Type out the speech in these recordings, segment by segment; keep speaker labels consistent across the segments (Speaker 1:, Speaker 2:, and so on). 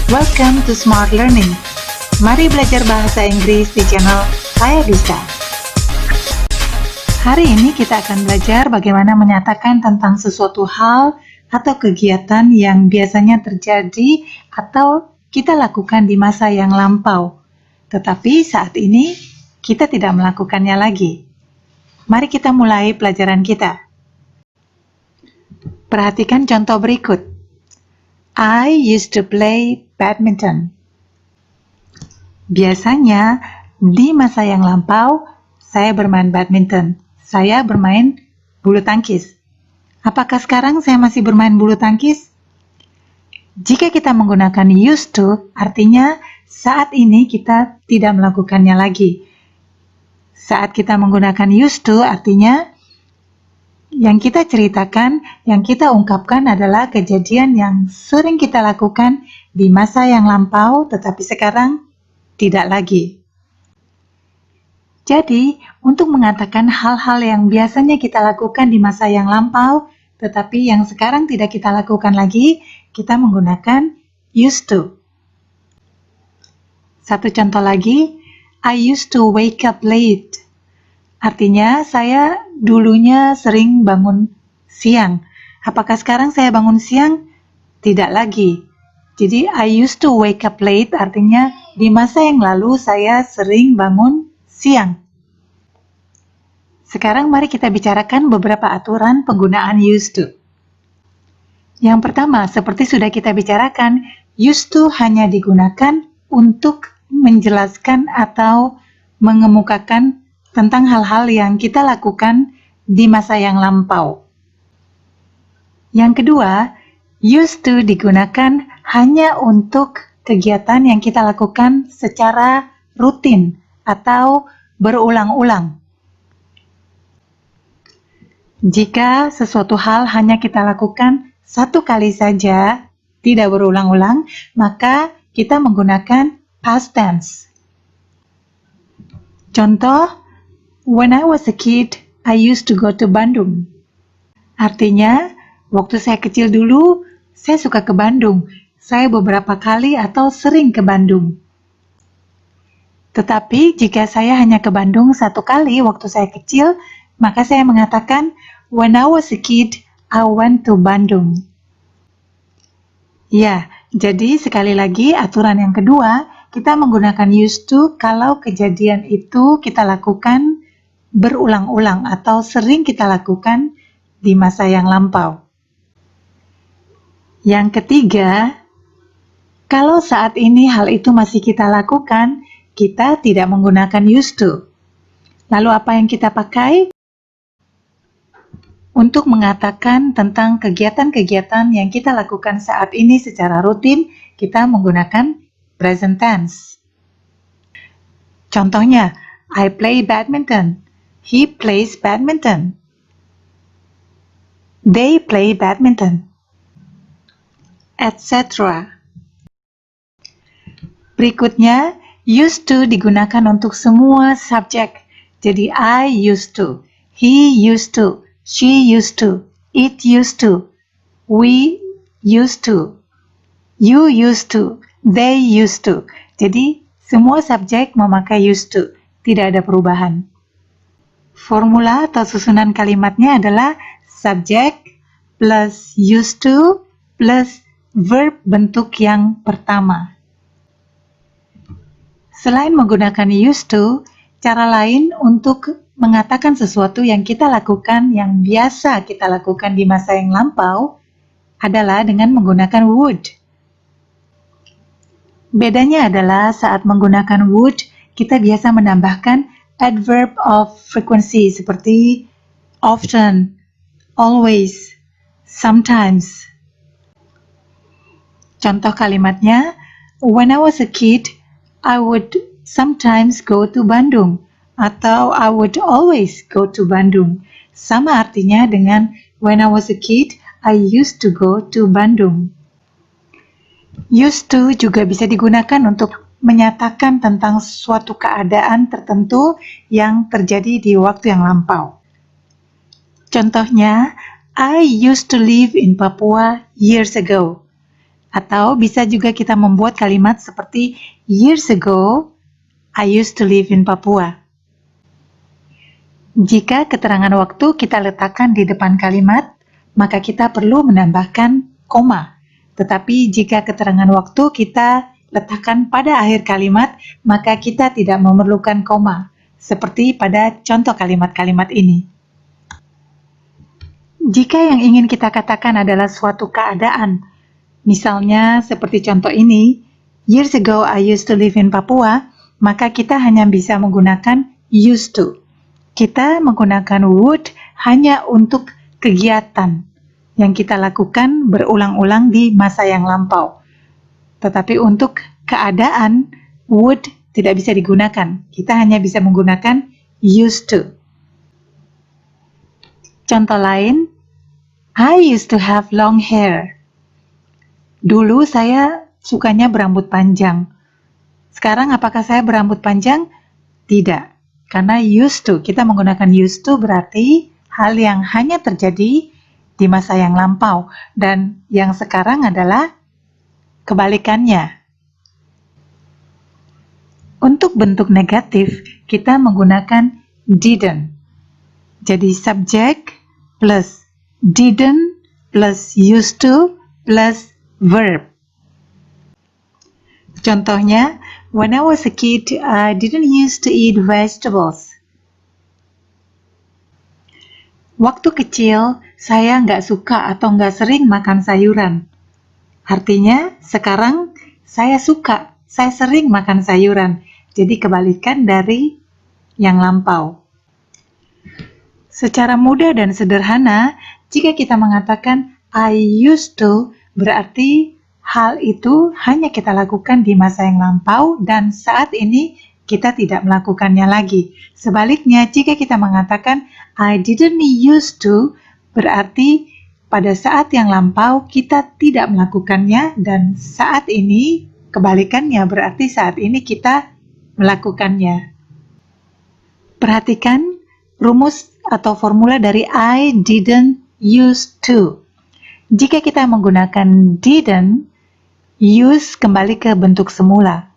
Speaker 1: Welcome to Smart Learning. Mari belajar bahasa Inggris di channel Saya Bisa. Hari ini kita akan belajar bagaimana menyatakan tentang sesuatu hal atau kegiatan yang biasanya terjadi atau kita lakukan di masa yang lampau. Tetapi saat ini kita tidak melakukannya lagi. Mari kita mulai pelajaran kita. Perhatikan contoh berikut. I used to play badminton. Biasanya, di masa yang lampau, saya bermain badminton. Saya bermain bulu tangkis. Apakah sekarang saya masih bermain bulu tangkis? Jika kita menggunakan used to, artinya saat ini kita tidak melakukannya lagi. Saat kita menggunakan used to, artinya yang kita ceritakan, yang kita ungkapkan adalah kejadian yang sering kita lakukan di masa yang lampau, tetapi sekarang tidak lagi. Jadi, untuk mengatakan hal-hal yang biasanya kita lakukan di masa yang lampau, tetapi yang sekarang tidak kita lakukan lagi, kita menggunakan used to. Satu contoh lagi, I used to wake up late. Artinya, saya dulunya sering bangun siang. Apakah sekarang saya bangun siang? Tidak lagi. Jadi, I used to wake up late artinya di masa yang lalu saya sering bangun siang. Sekarang mari kita bicarakan beberapa aturan penggunaan used to. Yang pertama, seperti sudah kita bicarakan, used to hanya digunakan untuk menjelaskan atau mengemukakan tentang hal-hal yang kita lakukan di masa yang lampau. Yang kedua, used to digunakan hanya untuk kegiatan yang kita lakukan secara rutin atau berulang-ulang. Jika sesuatu hal hanya kita lakukan satu kali saja, tidak berulang-ulang, maka kita menggunakan past tense. Contoh, when I was a kid, I used to go to Bandung. Artinya, waktu saya kecil dulu, saya suka ke Bandung. Saya beberapa kali atau sering ke Bandung. Tetapi, jika saya hanya ke Bandung satu kali waktu saya kecil, maka saya mengatakan, when I was a kid, I went to Bandung. Ya, jadi sekali lagi aturan yang kedua, kita menggunakan used to kalau kejadian itu kita lakukan berulang-ulang atau sering kita lakukan di masa yang lampau. Yang ketiga, kalau saat ini hal itu masih kita lakukan, kita tidak menggunakan used to. Lalu apa yang kita pakai? Untuk mengatakan tentang kegiatan-kegiatan yang kita lakukan saat ini secara rutin, kita menggunakan present tense. Contohnya, I play badminton. He plays badminton. They play badminton. Etc. Berikutnya, used to digunakan untuk semua subjek. Jadi, I used to, he used to, she used to, it used to, we used to, you used to, they used to. Jadi, semua subjek memakai used to, tidak ada perubahan. Formula atau susunan kalimatnya adalah subjek plus used to plus verb bentuk yang pertama. Selain menggunakan used to, cara lain untuk mengatakan sesuatu yang kita lakukan, yang biasa kita lakukan di masa yang lampau, adalah dengan menggunakan would. Bedanya adalah saat menggunakan would, kita biasa menambahkan adverb of frequency seperti often, always, sometimes. Contoh kalimatnya, when I was a kid, I would sometimes go to Bandung, atau I would always go to Bandung. Sama artinya dengan when I was a kid, I used to go to Bandung. Used to juga bisa digunakan untuk menyatakan tentang suatu keadaan tertentu yang terjadi di waktu yang lampau. Contohnya, I used to live in Papua years ago. Atau bisa juga kita membuat kalimat seperti years ago, I used to live in Papua. Jika keterangan waktu kita letakkan di depan kalimat, maka kita perlu menambahkan koma. Tetapi jika keterangan waktu kita letakkan pada akhir kalimat, maka kita tidak memerlukan koma, seperti pada contoh kalimat-kalimat ini. Jika yang ingin kita katakan adalah suatu keadaan, misalnya seperti contoh ini, years ago I used to live in Papua, maka kita hanya bisa menggunakan used to. Kita menggunakan would hanya untuk kegiatan yang kita lakukan berulang-ulang di masa yang lampau. Tetapi untuk keadaan, would tidak bisa digunakan. Kita hanya bisa menggunakan used to. Contoh lain, I used to have long hair. Dulu saya sukanya berambut panjang. Sekarang apakah saya berambut panjang? Tidak. Karena used to, kita menggunakan used to berarti hal yang hanya terjadi di masa yang lampau. Dan yang sekarang adalah kebalikannya. Untuk bentuk negatif, kita menggunakan didn't. Jadi subject plus didn't plus used to plus verb. Contohnya, when I was a kid, I didn't used to eat vegetables. Waktu kecil, saya nggak suka atau nggak sering makan sayuran. Artinya, sekarang saya suka, saya sering makan sayuran. Jadi kebalikan dari yang lampau. Secara mudah dan sederhana, jika kita mengatakan I used to, berarti hal itu hanya kita lakukan di masa yang lampau dan saat ini kita tidak melakukannya lagi. Sebaliknya, jika kita mengatakan I didn't used to, berarti pada saat yang lampau kita tidak melakukannya dan saat ini kebalikannya, berarti saat ini kita melakukannya. Perhatikan rumus atau formula dari I didn't used to. Jika kita menggunakan didn't, use kembali ke bentuk semula.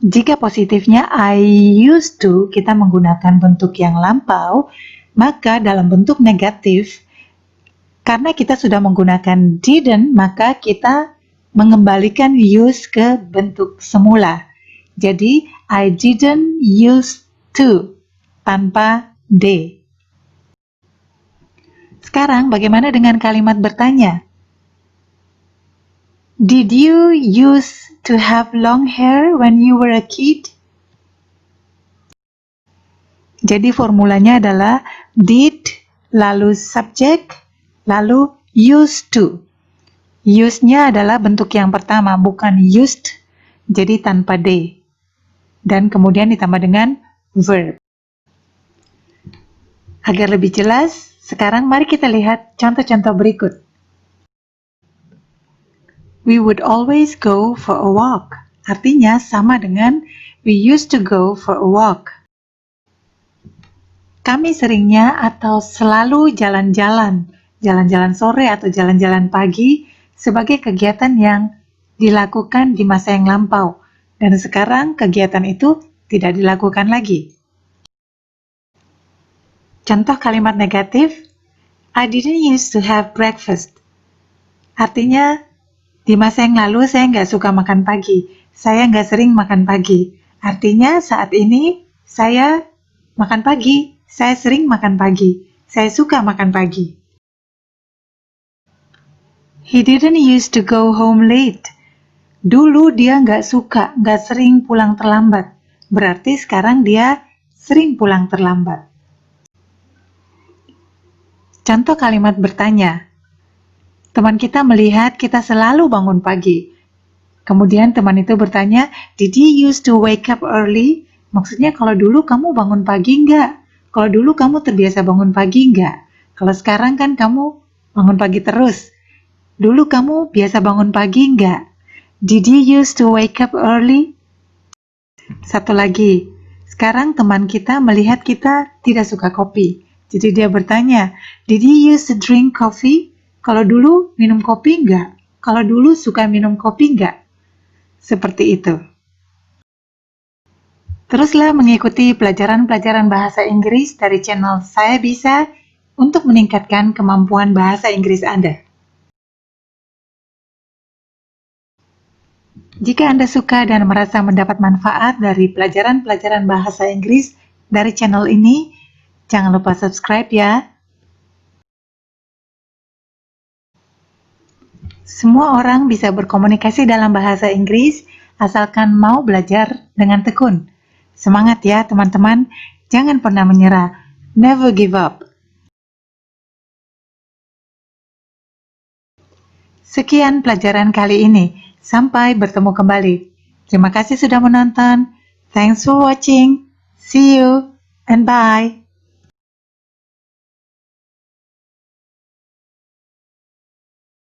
Speaker 1: Jika positifnya I used to, kita menggunakan bentuk yang lampau, maka dalam bentuk negatif, karena kita sudah menggunakan didn't, maka kita mengembalikan use ke bentuk semula. Jadi, I didn't used to, tanpa D. Sekarang bagaimana dengan kalimat bertanya? Did you used to have long hair when you were a kid? Jadi formulanya adalah did, lalu subject, lalu used to. Use-nya adalah bentuk yang pertama, bukan used, jadi tanpa D. Dan kemudian ditambah dengan verb. Agar lebih jelas, sekarang mari kita lihat contoh-contoh berikut. We would always go for a walk. Artinya sama dengan we used to go for a walk. Kami seringnya atau selalu jalan-jalan, jalan-jalan sore atau jalan-jalan pagi sebagai kegiatan yang dilakukan di masa yang lampau. Dan sekarang kegiatan itu tidak dilakukan lagi. Contoh kalimat negatif, I didn't used to have breakfast. Artinya, di masa yang lalu saya nggak suka makan pagi. Saya nggak sering makan pagi. Artinya saat ini saya makan pagi. Saya sering makan pagi. Saya suka makan pagi. He didn't used to go home late. Dulu dia nggak suka, nggak sering pulang terlambat. Berarti sekarang dia sering pulang terlambat. Contoh kalimat bertanya. Teman kita melihat kita selalu bangun pagi. Kemudian teman itu bertanya, did you used to wake up early? Maksudnya kalau dulu kamu bangun pagi nggak? Kalau dulu kamu terbiasa bangun pagi nggak? Kalau sekarang kan kamu bangun pagi terus. Dulu kamu biasa bangun pagi nggak? Did you used to wake up early? Satu lagi, sekarang teman kita melihat kita tidak suka kopi. Jadi dia bertanya, did you used to drink coffee? Kalau dulu minum kopi nggak? Kalau dulu suka minum kopi nggak? Seperti itu. Teruslah mengikuti pelajaran-pelajaran bahasa Inggris dari channel Saya Bisa untuk meningkatkan kemampuan bahasa Inggris Anda. Jika Anda suka dan merasa mendapat manfaat dari pelajaran-pelajaran bahasa Inggris dari channel ini, jangan lupa subscribe ya. Semua orang bisa berkomunikasi dalam bahasa Inggris asalkan mau belajar dengan tekun. Semangat ya teman-teman, jangan pernah menyerah. Never give up. Sekian pelajaran kali ini. Sampai bertemu kembali. Terima kasih sudah menonton. Thanks for watching. See you and bye.